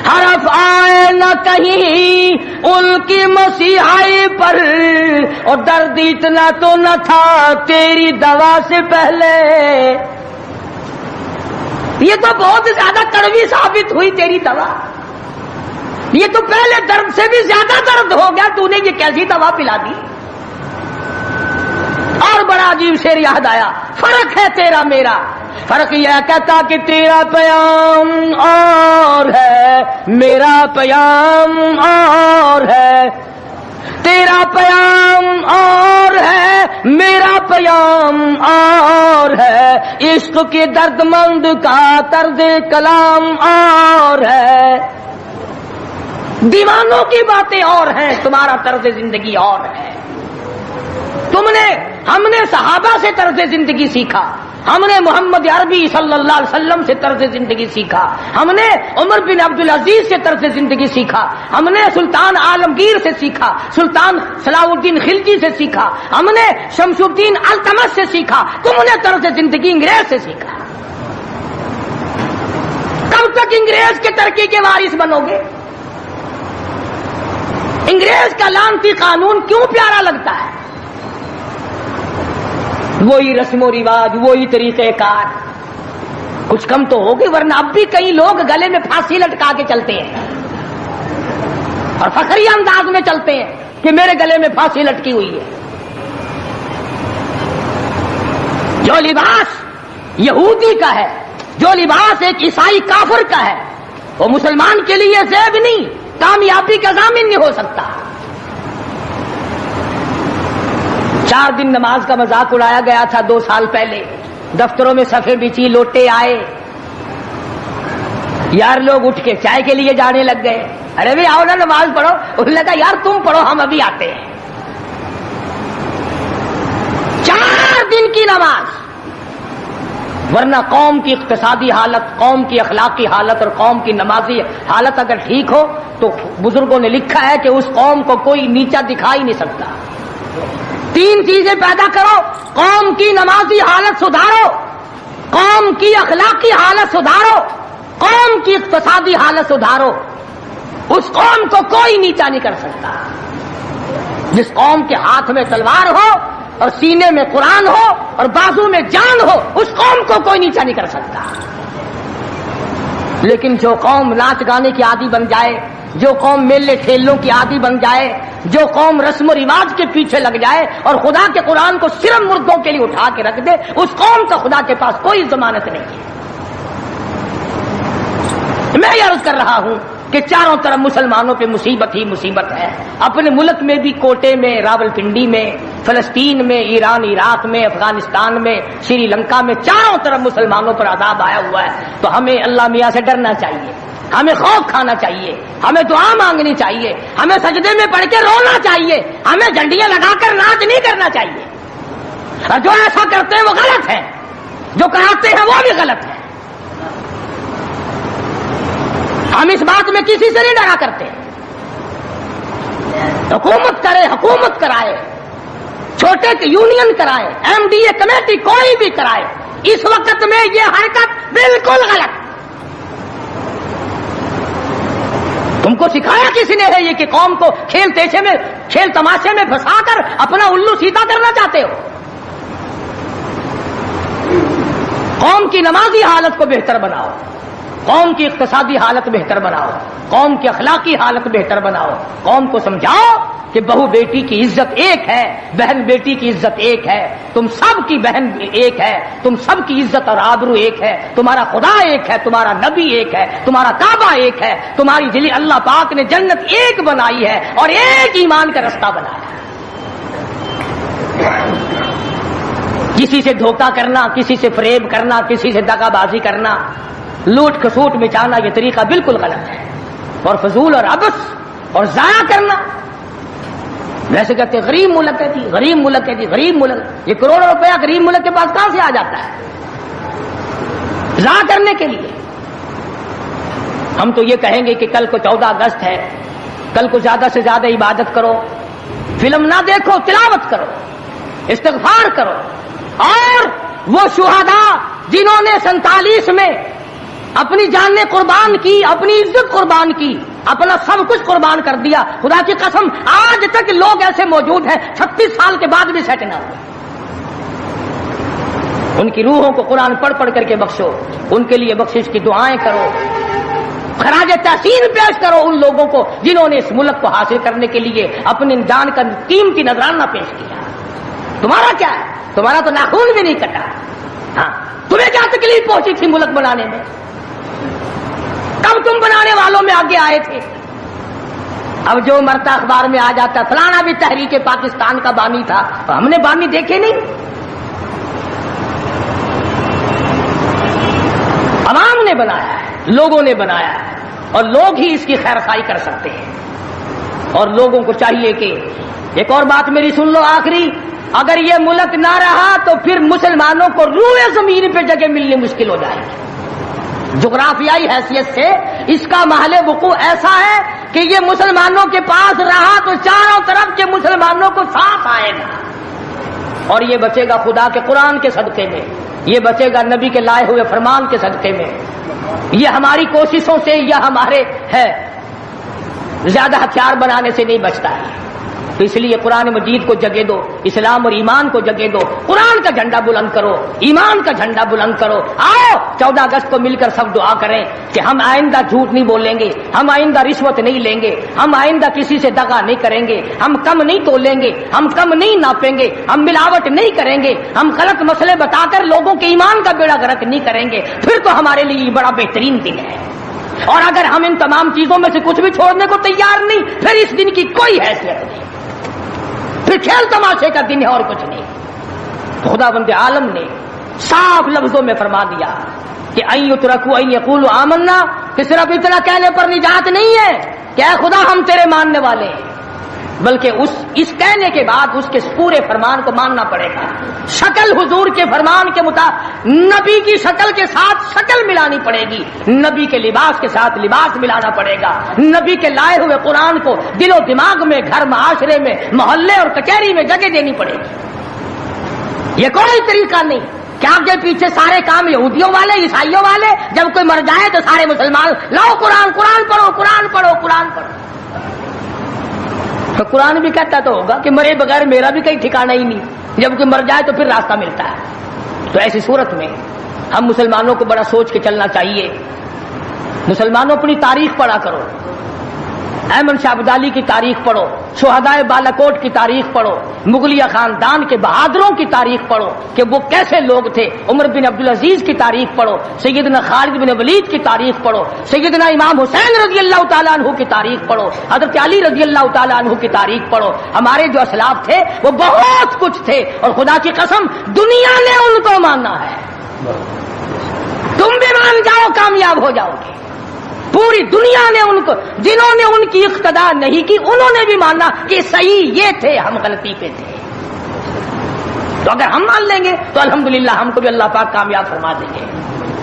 حرف آئے نہ کہیں ان کی مسیحائی پر, اور درد اتنا تو نہ تھا تیری دوا سے پہلے. یہ تو بہت زیادہ کڑوی ثابت ہوئی تیری دوا, یہ تو پہلے درد سے بھی زیادہ درد ہو گیا, تو نے یہ کیسی دوا پلا دی. اور بڑا عجیب شعر یاد آیا, فرق ہے تیرا میرا, فرق یہ کہتا کہ تیرا پیام اور ہے میرا پیام اور ہے, تیرا پیام اور ہے میرا پیام اور ہے، عشق کے درد مند کا طرز کلام اور ہے، دیوانوں کی باتیں اور ہیں، تمہارا طرز زندگی اور ہے۔ ہم نے صحابہ سے طرز زندگی سیکھا، ہم نے محمد عربی صلی اللہ علیہ وسلم سے طرز زندگی سیکھا، ہم نے عمر بن عبدالعزیز سے طرز زندگی سیکھا، ہم نے سلطان عالمگیر سے سیکھا، سلطان صلاح الدین خلجی سے سیکھا، ہم نے شمس الدین التمش سے سیکھا، تم نے طرز زندگی انگریز سے سیکھا۔ کب تک انگریز کے ترقی کے وارث بنو گے؟ انگریز کا لعنتی قانون کیوں پیارا لگتا ہے؟ وہی رسم و رواج، وہی طریقہ کار، کچھ کم تو ہوگی، ورنہ اب بھی کئی لوگ گلے میں پھانسی لٹکا کے چلتے ہیں اور فخری انداز میں چلتے ہیں کہ میرے گلے میں پھانسی لٹکی ہوئی ہے۔ جو لباس یہودی کا ہے، جو لباس ایک عیسائی کافر کا ہے، وہ مسلمان کے لیے زیب نہیں، کامیابی کا ضامن نہیں ہو سکتا۔ 4 دن نماز کا مذاق اڑایا گیا تھا 2 سال پہلے، دفتروں میں صفیں بچی، لوٹے آئے، یار لوگ اٹھ کے چائے کے لیے جانے لگ گئے، ارے بھی آؤ نا نماز پڑھو، انہوں نے کہا یار تم پڑھو ہم ابھی آتے ہیں۔ 4 دن کی نماز، ورنہ قوم کی اقتصادی حالت، قوم کی اخلاقی حالت اور قوم کی نمازی حالت اگر ٹھیک ہو تو بزرگوں نے لکھا ہے کہ اس قوم کو کوئی نیچا دکھا ہی نہیں سکتا۔ 3 چیزیں پیدا کرو، قوم کی نمازی حالت سدھارو، قوم کی اخلاقی حالت سدھارو، قوم کی اقتصادی حالت سدھارو، اس قوم کو کوئی نیچا نہیں کر سکتا۔ جس قوم کے ہاتھ میں تلوار ہو اور سینے میں قرآن ہو اور بازو میں جان ہو، اس قوم کو کوئی نیچا نہیں کر سکتا۔ لیکن جو قوم ناچ گانے کی عادی بن جائے، جو قوم میلے ٹھیلوں کی عادی بن جائے، جو قوم رسم و رواج کے پیچھے لگ جائے اور خدا کے قرآن کو صرف مردوں کے لیے اٹھا کے رکھ دے، اس قوم کا خدا کے پاس کوئی ضمانت نہیں ہے۔ میں یہ عرض کر رہا ہوں کہ چاروں طرف مسلمانوں پہ مصیبت ہی مصیبت ہے، اپنے ملک میں بھی، کوٹے میں، راولپنڈی میں، فلسطین میں، ایران عراق میں، افغانستان میں، سری لنکا میں، چاروں طرف مسلمانوں پر عذاب آیا ہوا ہے۔ تو ہمیں اللہ میاں سے ڈرنا چاہیے، ہمیں خوف کھانا چاہیے، ہمیں دعا مانگنی چاہیے، ہمیں سجدے میں پڑھ کے رونا چاہیے، ہمیں جھنڈیاں لگا کر ناچ نہیں کرنا چاہیے، اور جو ایسا کرتے ہیں وہ غلط ہے، جو کراتے ہیں وہ بھی غلط ہے۔ ہم اس بات میں کسی سے نہیں ڈرا کرتے، حکومت کرے، حکومت کرائے، چھوٹے یونین کرائے، ایم ڈی اے کمیٹی کوئی بھی کرائے، اس وقت میں یہ حرکت بالکل غلط۔ تم کو سکھایا کسی نے ہے یہ کہ قوم کو کھیل تیشے میں، کھیل تماشے میں پھنسا کر اپنا الو سیدھا کرنا چاہتے ہو؟ قوم کی نمازی حالت کو بہتر بناؤ، قوم کی اقتصادی حالت بہتر بناؤ، قوم کی اخلاقی حالت بہتر بناؤ، قوم کو سمجھاؤ کہ بہو بیٹی کی عزت ایک ہے، بہن بیٹی کی عزت ایک ہے، تم سب کی بہن ایک ہے، تم سب کی عزت اور آبرو ایک ہے، تمہارا خدا ایک ہے، تمہارا نبی ایک ہے، تمہارا کعبہ ایک ہے، تمہاری جلی اللہ پاک نے جنت ایک بنائی ہے اور ایک ایمان کا رستہ بنایا ہے۔ کسی سے دھوکہ کرنا، کسی سے فریب کرنا، کسی سے دغا بازی کرنا، لوٹ کھسوٹ مچانا، یہ طریقہ بالکل غلط ہے، اور فضول اور عبث اور ضائع کرنا۔ ویسے کہتے غریب ملک ہے جی، غریب ملک ہے جی، غریب ملک، یہ کروڑوں روپیہ غریب ملک کے پاس کہاں سے آ جاتا ہے ضائع کرنے کے لیے؟ ہم تو یہ کہیں گے کہ کل کو 14 اگست ہے، کل کو زیادہ سے زیادہ عبادت کرو، فلم نہ دیکھو، تلاوت کرو، استغفار کرو، اور وہ شہداء جنہوں نے 47 میں اپنی جانیں قربان کی، اپنی عزت قربان کی، اپنا سب کچھ قربان کر دیا، خدا کی قسم آج تک لوگ ایسے موجود ہیں 36 سال کے بعد بھی سیٹ نہ ہوئے۔ ان کی روحوں کو قرآن پڑھ پڑھ کر کے بخشو، ان کے لیے بخشش کی دعائیں کرو، خراج تحسین پیش کرو ان لوگوں کو جنہوں نے اس ملک کو حاصل کرنے کے لیے اپنی جان کا قیمتی نذرانہ پیش کیا۔ تمہارا کیا ہے؟ تمہارا تو ناخون بھی نہیں کٹا۔ ہاں، تمہیں کیا تکلیف پہنچی تھی ملک بنانے میں؟ کب تم بنانے والوں میں آگے آئے تھے؟ اب جو مرتا اخبار میں آ جاتا فلانا بھی تحریک پاکستان کا بانی تھا، ہم نے بانی دیکھے نہیں، عوام نے بنایا ہے، لوگوں نے بنایا ہے، اور لوگ ہی اس کی خیر خواہی کر سکتے ہیں۔ اور لوگوں کو چاہیے کہ ایک اور بات میری سن لو آخری، اگر یہ ملک نہ رہا تو پھر مسلمانوں کو روئے زمین پہ جگہ ملنی مشکل ہو جائے گی۔ جغرافیائی حیثیت سے اس کا محل وقوع ایسا ہے کہ یہ مسلمانوں کے پاس رہا تو چاروں طرف کے مسلمانوں کو ساتھ آئے گا، اور یہ بچے گا خدا کے قرآن کے صدقے میں، یہ بچے گا نبی کے لائے ہوئے فرمان کے صدقے میں، یہ ہماری کوششوں سے یا ہمارے ہے زیادہ ہتھیار بنانے سے نہیں بچتا ہے۔ تو اس لیے قرآن مجید کو جگہ دو، اسلام اور ایمان کو جگہ دو، قرآن کا جھنڈا بلند کرو، ایمان کا جھنڈا بلند کرو۔ آؤ 14 اگست کو مل کر سب دعا کریں کہ ہم آئندہ جھوٹ نہیں بولیں گے، ہم آئندہ رشوت نہیں لیں گے، ہم آئندہ کسی سے دغا نہیں کریں گے، ہم کم نہیں تولیں گے، ہم کم نہیں ناپیں گے، ہم ملاوٹ نہیں کریں گے، ہم غلط مسئلے بتا کر لوگوں کے ایمان کا بیڑا غرق نہیں کریں گے۔ پھر تو ہمارے لیے یہ بڑا بہترین دن ہے۔ اور اگر ہم ان تمام چیزوں میں سے کچھ بھی چھوڑنے کو تیار نہیں، پھر اس دن کی کوئی حیثیت نہیں، پھر کھیل تماشے کا دن ہے اور کچھ نہیں۔ خدا بند عالم نے صاف لفظوں میں فرما دیا کہ ان یترکوا ان یقولوا آمنا، کہ صرف اتنا کہنے پر نجات نہیں ہے کہ اے خدا ہم تیرے ماننے والے ہیں، بلکہ اس کہنے کے بعد اس کے پورے فرمان کو ماننا پڑے گا۔ شکل حضور کے فرمان کے مطابق نبی کی شکل کے ساتھ شکل ملانی پڑے گی، نبی کے لباس کے ساتھ لباس ملانا پڑے گا، نبی کے لائے ہوئے قرآن کو دل و دماغ میں، گھر معاشرے میں، محلے اور کچہری میں جگہ دینی پڑے گی۔ یہ کوئی طریقہ نہیں کہ آپ کے پیچھے سارے کام یہودیوں والے، عیسائیوں والے، جب کوئی مر جائے تو سارے مسلمان لاؤ قرآن پڑھو، قرآن پڑھو، قرآن پڑھو۔ تو قرآن بھی کہتا تو ہوگا کہ مرے بغیر میرا بھی کہیں ٹھکانہ ہی نہیں، جب کوئی مر جائے تو پھر راستہ ملتا ہے۔ تو ایسی صورت میں ہم مسلمانوں کو بڑا سوچ کے چلنا چاہیے۔ مسلمانوں اپنی تاریخ پڑھا کرو، احمد شاہ ابدالی کی تاریخ پڑھو، شہدائے بالاکوٹ کی تاریخ پڑھو، مغلیہ خاندان کے بہادروں کی تاریخ پڑھو کہ وہ کیسے لوگ تھے، عمر بن عبدالعزیز کی تاریخ پڑھو، سیدنا خالد بن ولید کی تاریخ پڑھو، سیدنا امام حسین رضی اللہ تعالیٰ عنہ کی تاریخ پڑھو، حضرت علی رضی اللہ تعالیٰ عنہ کی تاریخ پڑھو۔ ہمارے جو اسلاف تھے وہ بہت کچھ تھے، اور خدا کی قسم دنیا نے ان کو ماننا ہے۔ تم بھی مان جاؤ کامیاب ہو جاؤ گے۔ پوری دنیا نے ان کو، جنہوں نے ان کی اقتدا نہیں کی، انہوں نے بھی مانا کہ صحیح یہ تھے، ہم غلطی پہ تھے۔ تو اگر ہم مان لیں گے تو الحمدللہ ہم کو بھی اللہ پاک کامیاب فرما دیں گے۔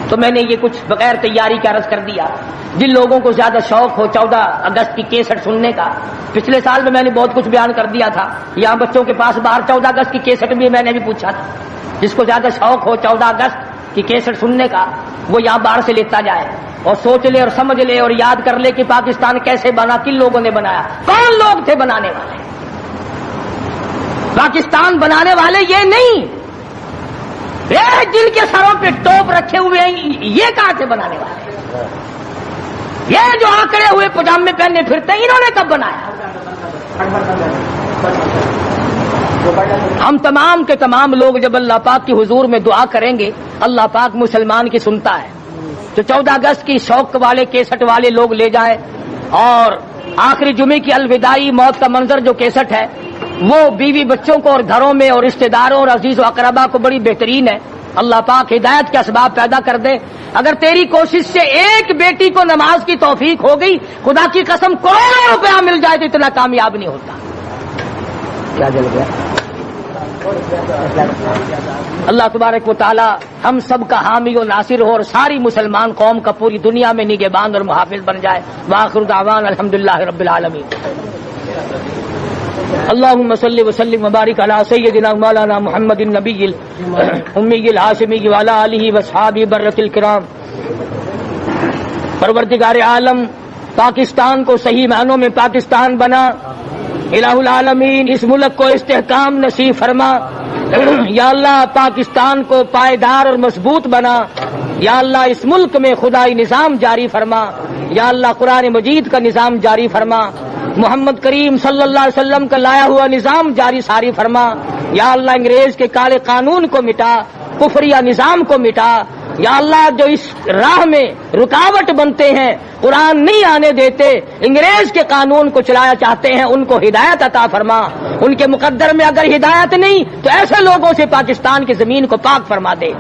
تو میں نے یہ کچھ بغیر تیاری کے عرض کر دیا۔ جن لوگوں کو زیادہ شوق ہو 14 اگست کی کیسٹ سننے کا، پچھلے سال میں نے بہت کچھ بیان کر دیا تھا، یہاں بچوں کے پاس باہر 14 اگست کی کیسٹ بھی میں نے بھی پوچھا تھا۔ جس کو زیادہ شوق ہو 14 اگست کی کیسٹ سننے کا، وہ یہاں باہر سے لیتا جائے اور سوچ لے اور سمجھ لے اور یاد کر لے کہ پاکستان کیسے بنا، کن لوگوں نے بنایا، کون لوگ تھے بنانے والے۔ پاکستان بنانے والے یہ نہیں، جن کے سروں پہ ٹوپ رکھے ہوئے ہیں، یہ کہاں سے بنانے والے؟ یہ جو آکڑے ہوئے پجامے پہننے پھرتے ہیں، انہوں نے کب بنایا؟ ہم تمام کے تمام لوگ جب اللہ پاک کی حضور میں دعا کریں گے، اللہ پاک مسلمان کی سنتا ہے۔ تو 14 اگست کی شوق والے کیسٹ والے لوگ لے جائیں، اور آخری جمعے کی الوداعی موت کا منظر جو کیسٹ ہے وہ بیوی بچوں کو اور گھروں میں اور رشتہ داروں اور عزیز و اقربا کو بڑی بہترین ہے۔ اللہ پاک ہدایت کے اسباب پیدا کر دے۔ اگر تیری کوشش سے ایک بیٹی کو نماز کی توفیق ہو گئی، خدا کی قسم کروڑوں روپیہ مل جائے تو اتنا کامیاب نہیں ہوتا۔ کیا جل گیا؟ اللہ تبارک و تعالی ہم سب کا حامی و ناصر ہو، اور ساری مسلمان قوم کا پوری دنیا میں نگہبان اور محافظ بن جائے۔ وآخر دعوانا الحمدللہ رب العالمین۔ اللهم صل وسلم وبارك على سيدنا مولانا محمد النبي الأمي الهاشمي وعلى آله وأصحابه برة الكرام۔ پروردگار عالم پاکستان کو صحیح معنوں میں پاکستان بنا، الہ العالمین اس ملک کو استحکام نصیب فرما۔ یا اللہ پاکستان کو پائیدار اور مضبوط بنا۔ یا اللہ اس ملک میں خدائی نظام جاری فرما۔ یا اللہ قرآن مجید کا نظام جاری فرما، محمد کریم صلی اللہ علیہ وسلم کا لایا ہوا نظام جاری ساری فرما۔ یا اللہ انگریز کے کالے قانون کو مٹا، کفریہ نظام کو مٹا، یا اللہ جو اس راہ میں رکاوٹ بنتے ہیں، قرآن نہیں آنے دیتے، انگریز کے قانون کو چلایا چاہتے ہیں، ان کو ہدایت عطا فرما۔ ان کے مقدر میں اگر ہدایت نہیں تو ایسے لوگوں سے پاکستان کی زمین کو پاک فرما دے۔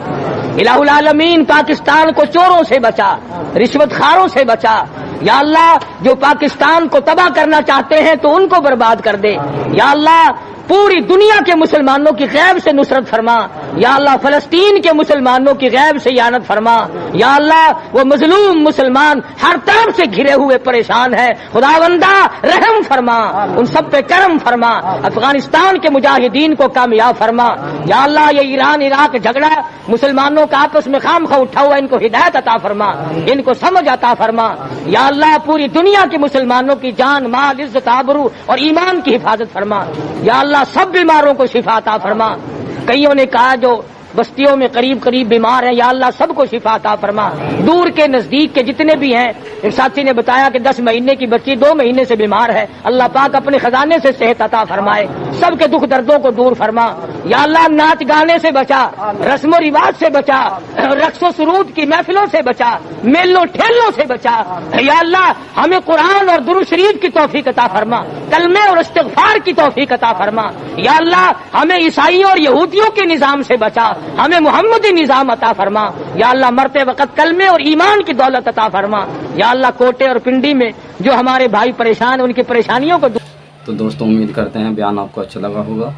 الہ العالمین پاکستان کو چوروں سے بچا، رشوت خاروں سے بچا۔ یا اللہ جو پاکستان کو تباہ کرنا چاہتے ہیں تو ان کو برباد کر دے۔ یا اللہ پوری دنیا کے مسلمانوں کی غیب سے نصرت فرما۔ یا اللہ فلسطین کے مسلمانوں کی غیب سے اعانت فرما۔ یا اللہ وہ مظلوم مسلمان ہر طرف سے گھرے ہوئے پریشان ہیں، خداوندہ رحم فرما، ان سب پہ کرم فرما، افغانستان کے مجاہدین کو کامیاب فرما۔ یا اللہ یہ ایران عراق جھگڑا مسلمانوں کا آپس میں خام خواہ اٹھا ہوا، ان کو ہدایت عطا فرما، ان کو سمجھ عطا فرما۔ یا اللہ پوری دنیا کے مسلمانوں کی جان مال عزت آبرو اور ایمان کی حفاظت فرما۔ یا اللہ سب بیماروں کو شفا عطا فرما۔ کئیوں نے کہا جو بستیوں میں قریب بیمار ہیں، یا اللہ سب کو شفا عطا فرما۔ دور کے نزدیک کے جتنے بھی ہیں، ایک ساتھی نے بتایا کہ 10 مہینے کی بچی 2 مہینے سے بیمار ہے، اللہ پاک اپنے خزانے سے صحت عطا فرمائے، سب کے دکھ دردوں کو دور فرما۔ یا اللہ ناچ گانے سے بچا، رسم و رواج سے بچا، رقص و سرود کی محفلوں سے بچا، میلوں ٹھیلوں سے بچا۔ یا اللہ ہمیں قرآن اور درود شریف کی توفیق عطا فرما، کلمے اور استغفار کی توفیق عطا فرما۔ یا اللہ ہمیں عیسائیوں اور یہودیوں کے نظام سے بچا، ہمیں محمدی نظام عطا فرما۔ یا اللہ مرتے وقت کلمے اور ایمان کی دولت عطا فرما۔ یا اللہ کوٹے اور پنڈی میں جو ہمارے بھائی پریشان ہیں ان کی پریشانیوں کو
تو دوستوں امید کرتے ہیں بیان آپ کو اچھا لگا ہوگا۔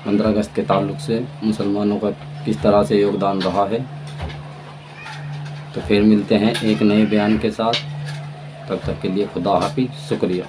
15 اگست کے تعلق سے مسلمانوں کا کس طرح سے یوگدان رہا ہے۔ تو پھر ملتے ہیں ایک نئے بیان کے ساتھ، تب تک کے لیے خدا حافظ، شکریہ۔